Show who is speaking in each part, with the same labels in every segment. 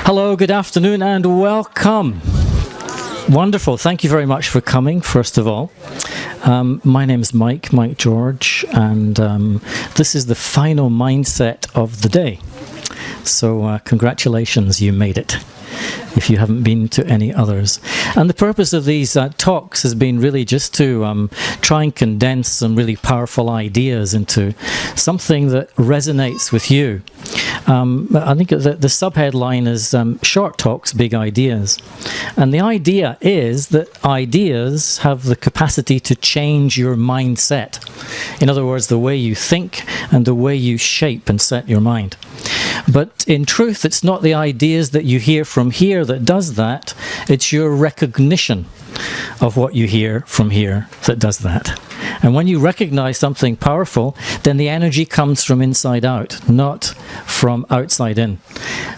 Speaker 1: Hello, good afternoon and welcome. Wonderful. Thank you very much for coming, first of all. My name is Mike George, and this is the final mindset of the day. So congratulations, you made it, if you haven't been to any others. And the purpose of these talks has been really just to try and condense some really powerful ideas into something that resonates with you. I think the subheadline is Short Talks, Big Ideas. And the idea is that ideas have the capacity to change your mindset. In other words, the way you think and the way you shape and set your mind. But in truth, it's not the ideas that you hear from here that does that. It's your recognition of what you hear from here that does that. And when you recognize something powerful, then the energy comes from inside out, not from outside in.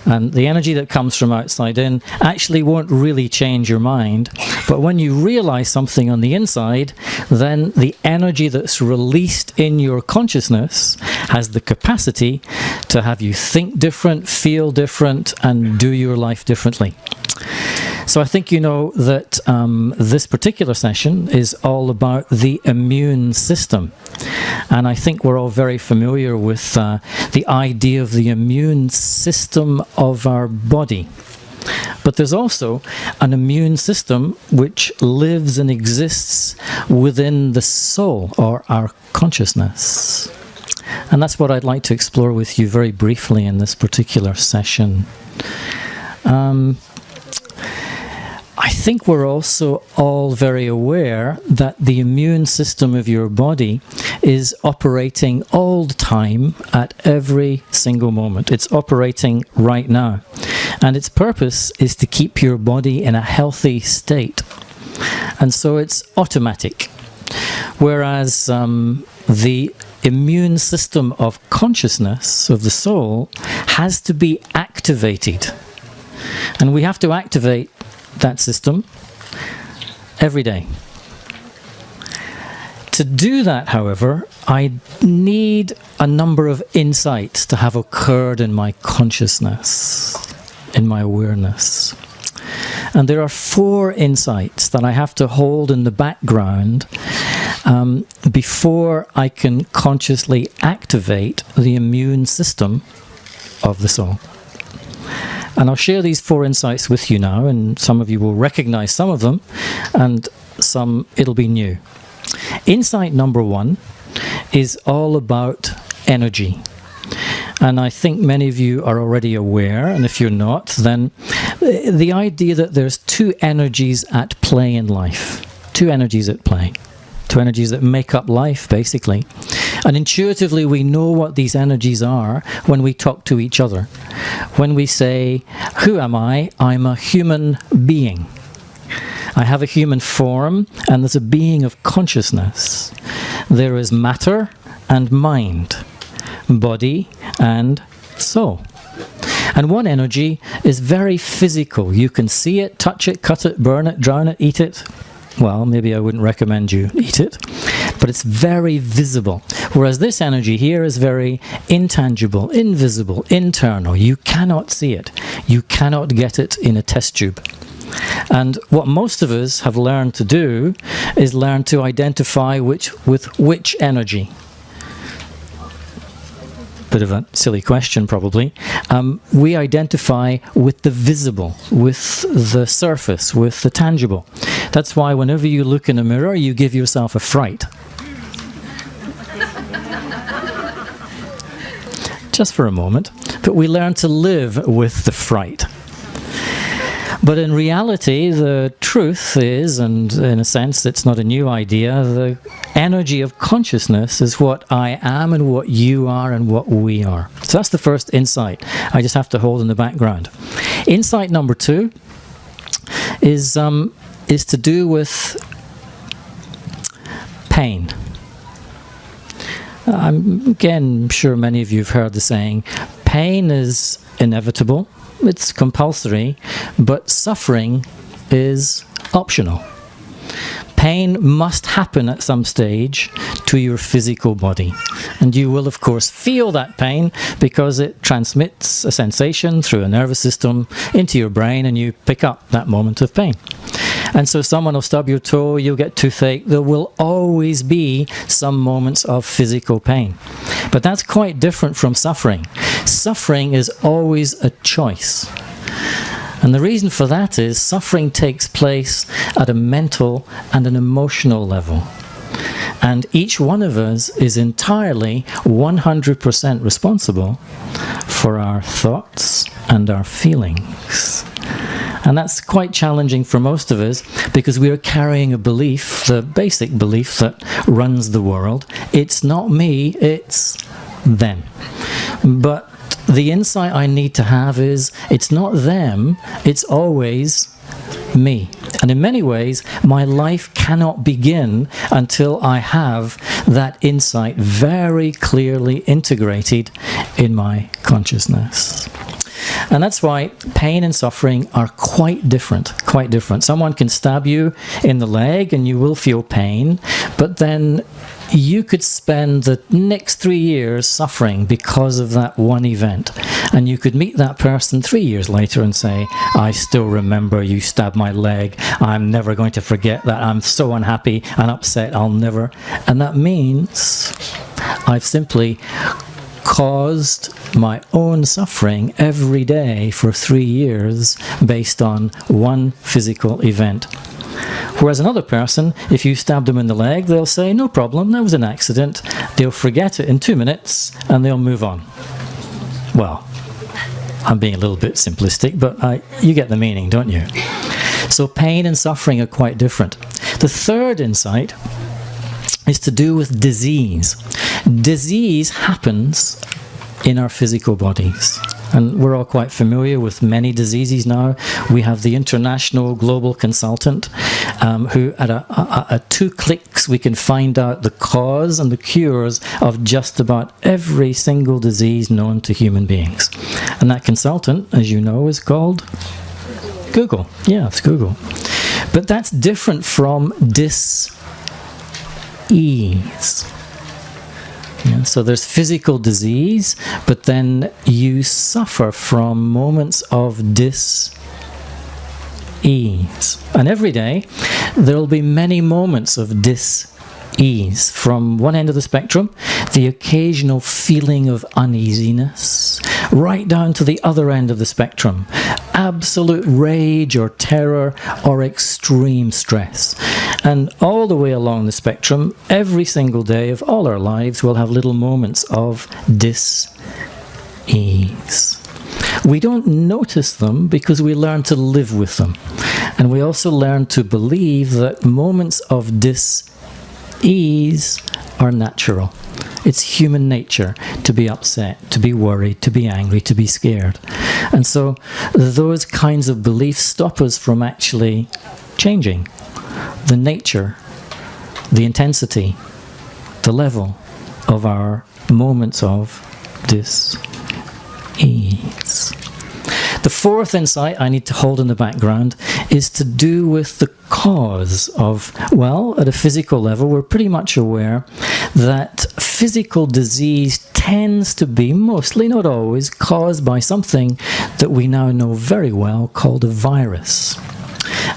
Speaker 1: And the energy that comes from outside in actually won't really change your mind. But when you realize something on the inside, then the energy that's released in your consciousness has the capacity to have you think different, feel different, and do your life differently. So I think you know that this particular session is all about the immune system. And I think we're all very familiar with the idea of the immune system of our body. But there's also an immune system which lives and exists within the soul, or our consciousness. And that's what I'd like to explore with you very briefly in this particular session. I think we're also all very aware that the immune system of your body is operating all the time at every single moment. It's operating right now. And its purpose is to keep your body in a healthy state. And so it's automatic. Whereas the immune system of consciousness, of the soul, has to be activated. And we have to activate that system every day. To do that, however, I need a number of insights to have occurred in my consciousness, in my awareness. And there are 4 insights that I have to hold in the background before I can consciously activate the immune system of the soul. And I'll share these 4 insights with you now, and some of you will recognize some of them, and some it'll be new. Insight number 1 is all about energy. And I think many of you are already aware, and if you're not, then the idea that there's 2 energies at play in life. 2 energies at play. 2 energies that make up life, basically. And intuitively we know what these energies are when we talk to each other. When we say, who am I? I'm a human being. I have a human form, and there's a being of consciousness. There is matter and mind, body and soul. And one energy is very physical. You can see it, touch it, cut it, burn it, drown it, eat it. Well, maybe I wouldn't recommend you eat it, but it's very visible. Whereas this energy here is very intangible, invisible, internal. You cannot see it. You cannot get it in a test tube. And what most of us have learned to do is learn to identify with which energy. Bit of a silly question, probably. We identify with the visible, with the surface, with the tangible. That's why whenever you look in a mirror, you give yourself a fright. Just for a moment. But we learn to live with the fright. But in reality, the truth is, and in a sense it's not a new idea, the energy of consciousness is what I am and what you are and what we are. So that's the first insight I just have to hold in the background. Insight number 2 is to do with pain. I'm sure many of you have heard the saying, pain is inevitable. It's compulsory, but suffering is optional. Pain must happen at some stage to your physical body. And you will, of course, feel that pain because it transmits a sensation through a nervous system into your brain, and you pick up that moment of pain. And so someone will stub your toe, you'll get toothache. There will always be some moments of physical pain. But that's quite different from suffering. Suffering is always a choice. And the reason for that is suffering takes place at a mental and an emotional level. And each one of us is entirely 100% responsible for our thoughts and our feelings. And that's quite challenging for most of us because we are carrying a belief, the basic belief that runs the world. It's not me, it's them. But the insight I need to have is it's not them, it's always me. And in many ways, my life cannot begin until I have that insight very clearly integrated in my consciousness. And that's why pain and suffering are quite different, quite different. Someone can stab you in the leg and you will feel pain, but then you could spend the next 3 years suffering because of that one event. And you could meet that person 3 years later and say, I still remember you stabbed my leg. I'm never going to forget that. I'm so unhappy and upset. I'll never. And that means I've simply caused my own suffering every day for 3 years based on one physical event. Whereas another person, if you stab them in the leg, they'll say, no problem, that was an accident. They'll forget it in 2 minutes and they'll move on. Well, I'm being a little bit simplistic, but you get the meaning, don't you? So pain and suffering are quite different. The third insight is to do with disease. Disease happens in our physical bodies. And we're all quite familiar with many diseases now. We have the international global consultant who at 2 clicks we can find out the cause and the cures of just about every single disease known to human beings. And that consultant, as you know, is called Google. Yeah, it's Google. But that's different from dis-ease. Yeah, so there's physical disease, but then you suffer from moments of dis-ease. And every day there will be many moments of dis-ease. From one end of the spectrum, the occasional feeling of uneasiness, right down to the other end of the spectrum, absolute rage or terror or extreme stress. And all the way along the spectrum, every single day of all our lives, we'll have little moments of dis-ease. We don't notice them because we learn to live with them. And we also learn to believe that moments of dis-ease are natural. It's human nature to be upset, to be worried, to be angry, to be scared. And so those kinds of beliefs stop us from actually changing the nature, the intensity, the level of our moments of dis-ease. The fourth insight I need to hold in the background is to do with the cause of, well, at a physical level, we're pretty much aware that physical disease tends to be, mostly, not always, caused by something that we now know very well called a virus.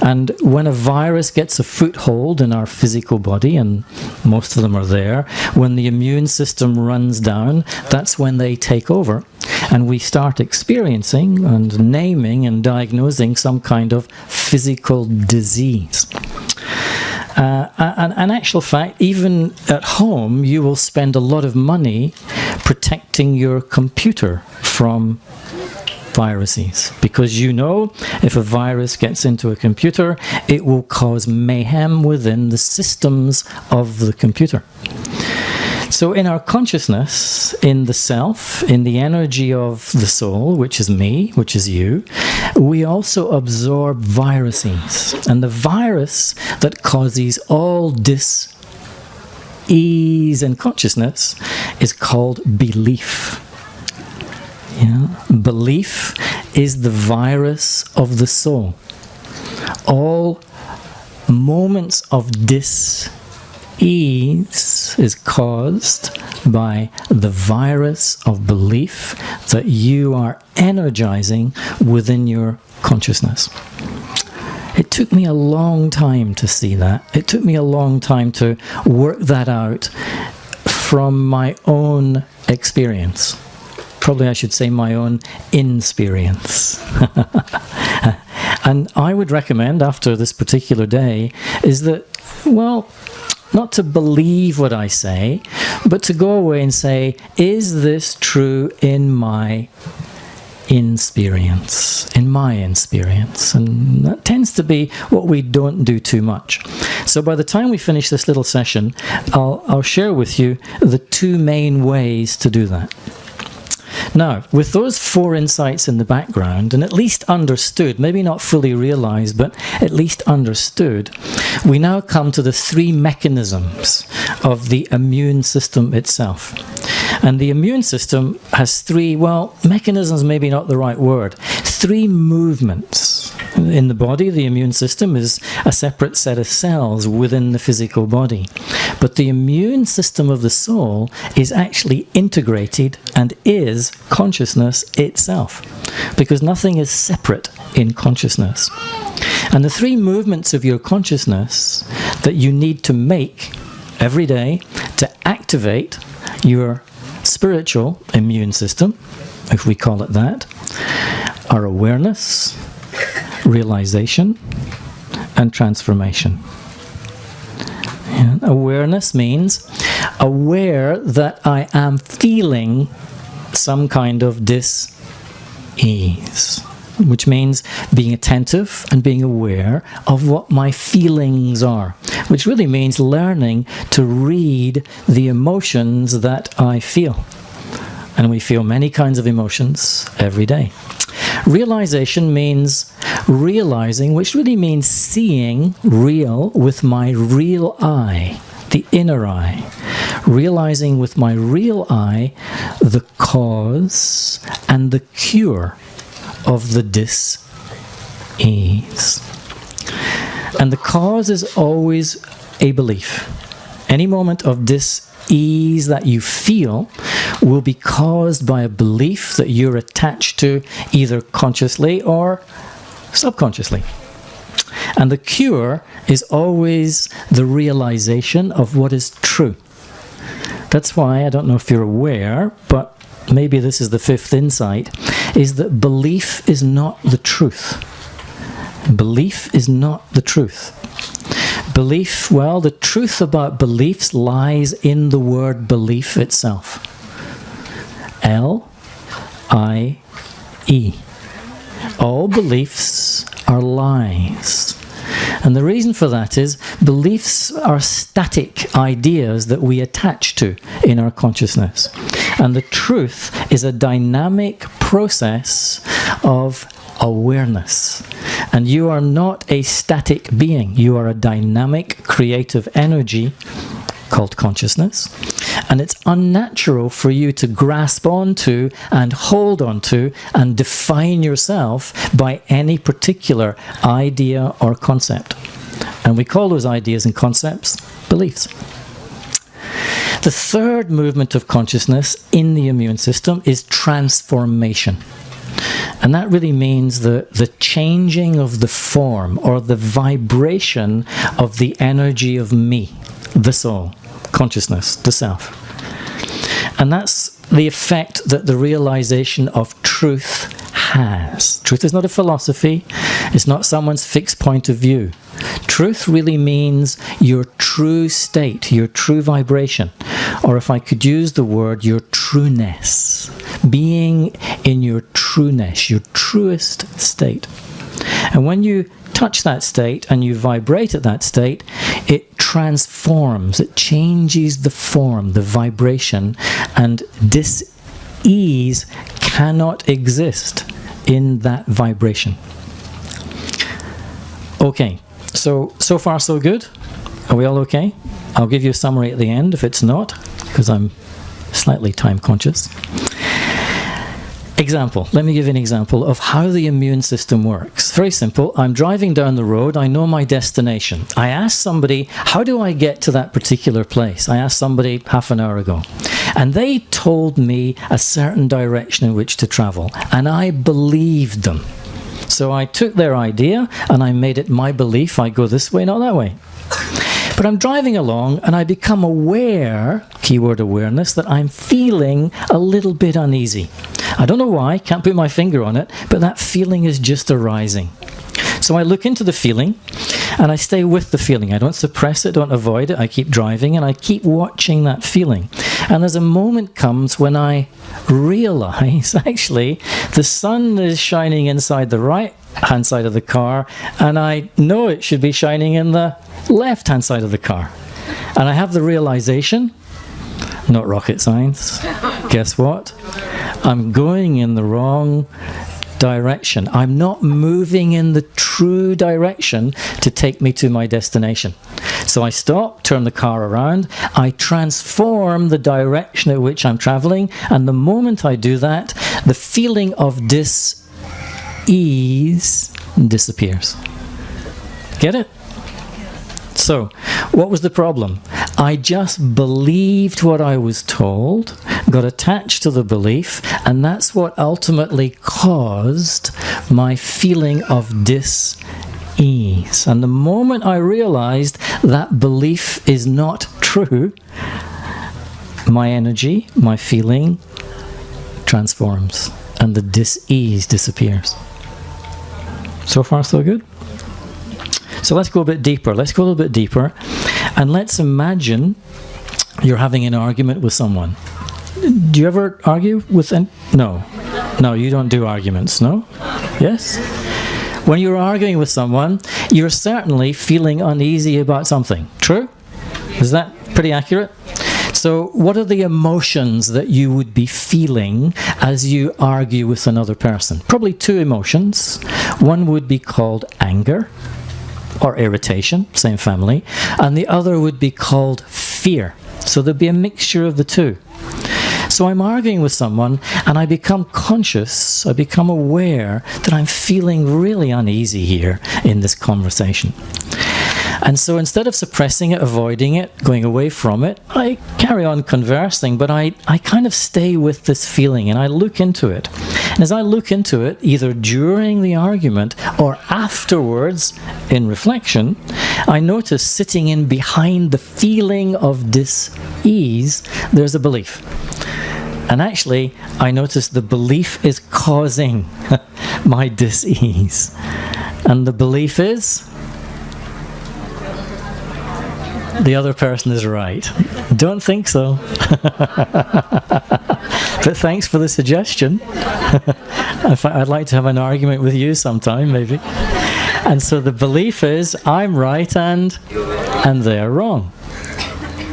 Speaker 1: And when a virus gets a foothold in our physical body, and most of them are there, when the immune system runs down, that's when they take over. And we start experiencing and naming and diagnosing some kind of physical disease. And in actual fact, even at home, you will spend a lot of money protecting your computer from viruses, because you know if a virus gets into a computer, it will cause mayhem within the systems of the computer. So in our consciousness, in the self, in the energy of the soul, which is me, which is you, we also absorb viruses. And the virus that causes all dis-ease in consciousness is called belief. Yeah? Belief is the virus of the soul. All moments of dis-ease disease is caused by the virus of belief that you are energizing within your consciousness. It took me a long time to see that. It took me a long time to work that out from my own experience. Probably I should say my own insperience. And I would recommend, after this particular day, is that, well, not to believe what I say, but to go away and say, is this true in my experience? In my experience. And that tends to be what we don't do too much. So by the time we finish this little session, I'll share with you the two main ways to do that. Now, with those 4 insights in the background, and at least understood, maybe not fully realized, but at least understood, we now come to the 3 mechanisms of the immune system itself. And the immune system has 3, well, mechanisms maybe not the right word, 3 movements. In the body, the immune system is a separate set of cells within the physical body. But the immune system of the soul is actually integrated and is consciousness itself, because nothing is separate in consciousness. And the 3 movements of your consciousness that you need to make every day to activate your spiritual immune system, if we call it that, are awareness, realization, and transformation. And awareness means aware that I am feeling some kind of dis-ease, which means being attentive and being aware of what my feelings are, which really means learning to read the emotions that I feel. And we feel many kinds of emotions every day. Realization means realizing, which really means seeing real with my real eye, the inner eye. Realizing with my real eye the cause and the cure of the dis-ease. And the cause is always a belief. Any moment of dis-ease that you feel will be caused by a belief that you're attached to, either consciously or subconsciously. And the cure is always the realization of what is true. That's why, I don't know if you're aware, but maybe this is the 5th insight, is that belief is not the truth. Belief is not the truth. Belief, well, the truth about beliefs lies in the word belief itself. L-I-E. All beliefs are lies. And the reason for that is beliefs are static ideas that we attach to in our consciousness. And the truth is a dynamic process of awareness. And you are not a static being. You are a dynamic, creative energy called consciousness. And it's unnatural for you to grasp onto and hold onto and define yourself by any particular idea or concept. And we call those ideas and concepts beliefs. The 3rd movement of consciousness in the immune system is transformation. And that really means the changing of the form or the vibration of the energy of me, the soul, consciousness, the self. And that's the effect that the realization of truth has. Truth is not a philosophy. It's not someone's fixed point of view. Truth really means your true state, your true vibration. Or if I could use the word, your trueness. Being in your trueness, your truest state. And when you touch that state and you vibrate at that state, it transforms, it changes the form, the vibration, and dis-ease cannot exist in that vibration. Okay, so far so good? Are we all okay? I'll give you a summary at the end if it's not, because I'm slightly time conscious. Example. Let me give you an example of how the immune system works. Very simple. I'm driving down the road. I know my destination. I asked somebody, how do I get to that particular place? I asked somebody half an hour ago. And they told me a certain direction in which to travel. And I believed them. So I took their idea and I made it my belief. I go this way, not that way. But I'm driving along and I become aware, keyword awareness, that I'm feeling a little bit uneasy. I don't know why, can't put my finger on it, but that feeling is just arising. So I look into the feeling and I stay with the feeling. I don't suppress it, don't avoid it. I keep driving and I keep watching that feeling. And there's a moment comes when I realize, actually, the sun is shining inside the right-hand side of the car, and I know it should be shining in the left-hand side of the car. And I have the realization, not rocket science, guess what? I'm going in the wrong direction. I'm not moving in the true direction to take me to my destination. So I stop, turn the car around, I transform the direction at which I'm traveling, and the moment I do that, the feeling of dis-ease disappears. Get it? So, what was the problem? I just believed what I was told, got attached to the belief, and that's what ultimately caused my feeling of dis-ease. And the moment I realized that belief is not true, my energy, my feeling transforms, and the dis-ease disappears. So far, so good? So let's go a bit deeper. Let's go a little bit deeper. And let's imagine you're having an argument with someone. Do you ever argue with No. No, you don't do arguments, no? Yes? When you're arguing with someone, you're certainly feeling uneasy about something. True? Is that pretty accurate? So what are the emotions that you would be feeling as you argue with another person? Probably two emotions. One would be called anger, or irritation, same family, and the other would be called fear. So there'd be a mixture of the two. So I'm arguing with someone and I become conscious, I become aware that I'm feeling really uneasy here in this conversation. And so instead of suppressing it, avoiding it, going away from it, I carry on conversing, but I kind of stay with this feeling and I look into it. And as I look into it, either during the argument or afterwards in reflection, I notice sitting in behind the feeling of dis-ease, there's a belief. And actually, I notice the belief is causing my dis-ease. And the belief is, the other person is right. Don't think so. But thanks for the suggestion. I'd like to have an argument with you sometime, maybe. And so the belief is, I'm right and they're wrong.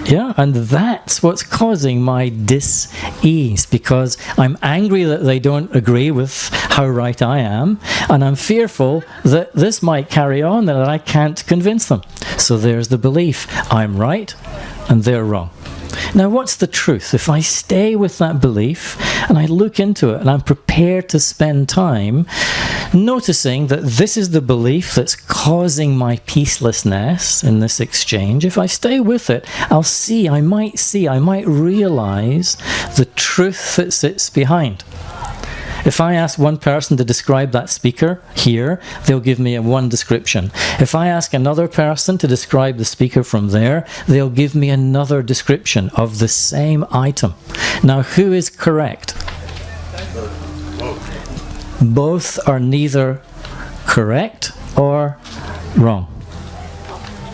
Speaker 1: Yeah, and that's what's causing my dis-ease, because I'm angry that they don't agree with how right I am, and I'm fearful that this might carry on and that I can't convince them. So there's the belief, I'm right and they're wrong. Now what's the truth? If I stay with that belief and I look into it and I'm prepared to spend time noticing that this is the belief that's causing my peacelessness in this exchange, if I stay with it, I might realize the truth that sits behind. If I ask one person to describe that speaker here, they'll give me one description. If I ask another person to describe the speaker from there, they'll give me another description of the same item. Now, who is correct? Both are neither correct or wrong.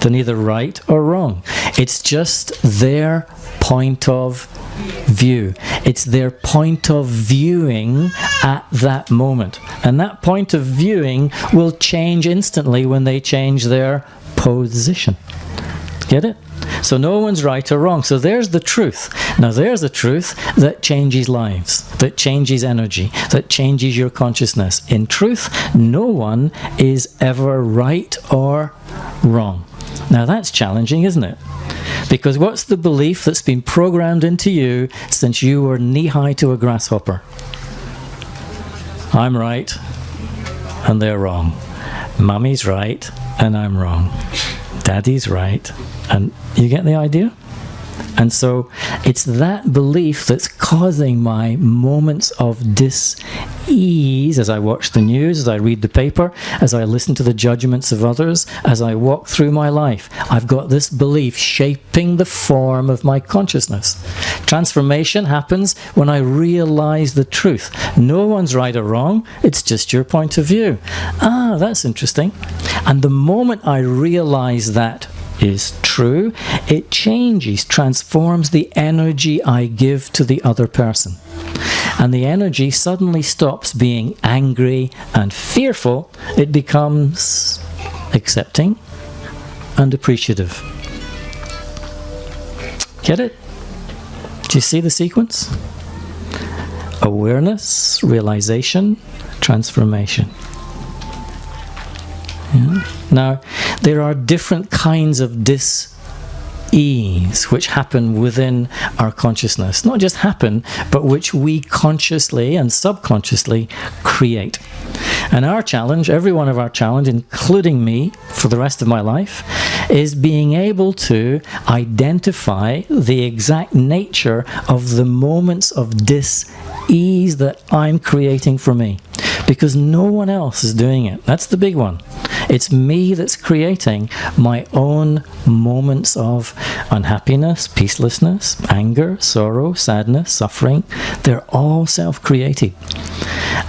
Speaker 1: They're neither right or wrong. It's just their point of view. It's their point of viewing at that moment. And that point of viewing will change instantly when they change their position. Get it? So no one's right or wrong. So there's the truth. Now there's a truth that changes lives, that changes energy, that changes your consciousness. In truth, no one is ever right or wrong. Now that's challenging, isn't it? Because what's the belief that's been programmed into you since you were knee-high to a grasshopper? I'm right and they're wrong. Mummy's right and I'm wrong. Daddy's right. And you get the idea? And so it's that belief that's causing my moments of dis-ease as I watch the news, as I read the paper, as I listen to the judgments of others, as I walk through my life. I've got this belief shaping the form of my consciousness. Transformation happens when I realize the truth. No one's right or wrong, it's just your point of view. Ah, that's interesting. And the moment I realize that is true, it changes, transforms the energy I give to the other person. And the energy suddenly stops being angry and fearful. It becomes accepting and appreciative. Get it? Do you see the sequence? Awareness, realization, transformation. Yeah. Now, there are different kinds of dis-ease which happen within our consciousness. Not just happen, but which we consciously and subconsciously create. And our challenge, every one of our challenge, including me for the rest of my life, is being able to identify the exact nature of the moments of dis-ease that I'm creating for me. Because no one else is doing it. That's the big one. It's me that's creating my own moments of unhappiness, peacelessness, anger, sorrow, sadness, suffering. They're all self-created.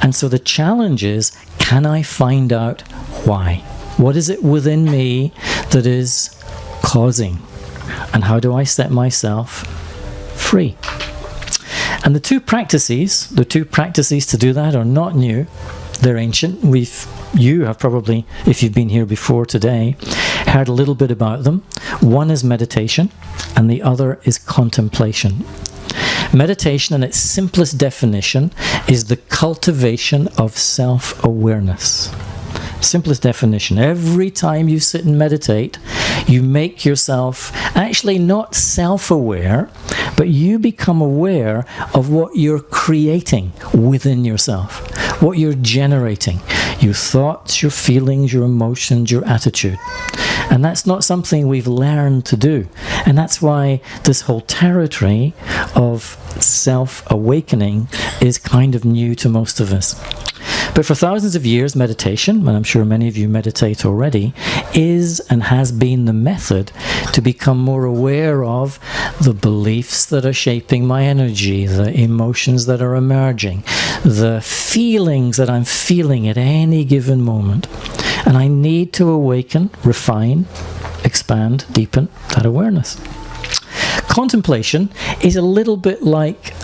Speaker 1: And so the challenge is, can I find out why? What is it within me that is causing? And how do I set myself free? And the two practices to do that are not new. They're ancient. You have probably, if you've been here before today, heard a little bit about them. One is meditation, and the other is contemplation. Meditation, in its simplest definition, is the cultivation of self-awareness. Simplest definition. Every time you sit and meditate, you make yourself actually not self-aware, but you become aware of what you're creating within yourself, what you're generating, your thoughts, your feelings, your emotions, your attitude. And that's not something we've learned to do. And that's why this whole territory of self-awakening is kind of new to most of us. But for thousands of years, meditation, and I'm sure many of you meditate already, is and has been the method to become more aware of the beliefs that are shaping my energy, the emotions that are emerging, the feelings that I'm feeling at any given moment. And I need to awaken, refine, expand, deepen that awareness. Contemplation is a little bit like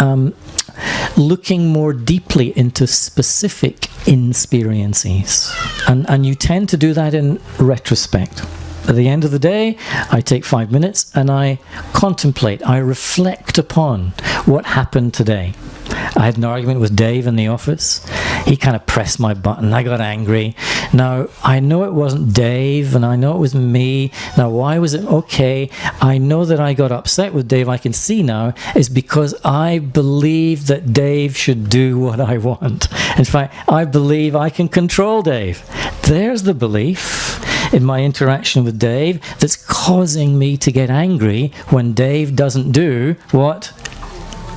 Speaker 1: looking more deeply into specific experiences. And you tend to do that in retrospect. At the end of the day, I take 5 minutes and I contemplate, I reflect upon what happened today. I had an argument with Dave in the office. He kind of pressed my button. I got angry. Now, I know it wasn't Dave, and I know it was me. Now, why was it okay? I know that I got upset with Dave, I can see now, is because I believe that Dave should do what I want. In fact, I believe I can control Dave. There's the belief in my interaction with Dave that's causing me to get angry when Dave doesn't do what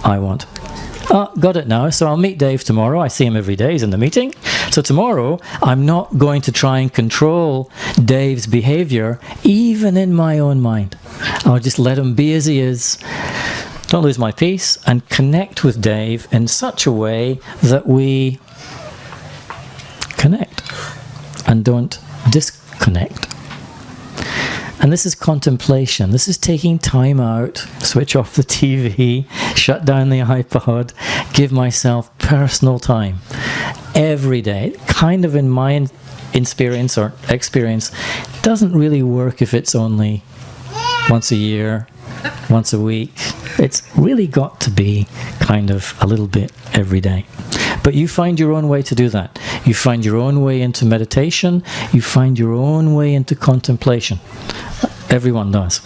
Speaker 1: I want. Oh, got it now. So I'll meet Dave tomorrow. I see him every day. He's in the meeting. So tomorrow, I'm not going to try and control Dave's behavior, even in my own mind. I'll just let him be as he is. Don't lose my peace, and connect with Dave in such a way that we connect and don't disconnect. And this is contemplation. This is taking time out, switch off the TV, shut down the iPod, give myself personal time every day. Kind of in my experience, doesn't really work if it's only once a year, once a week. It's really got to be kind of a little bit every day. But you find your own way to do that. You find your own way into meditation. You find your own way into contemplation. Everyone does.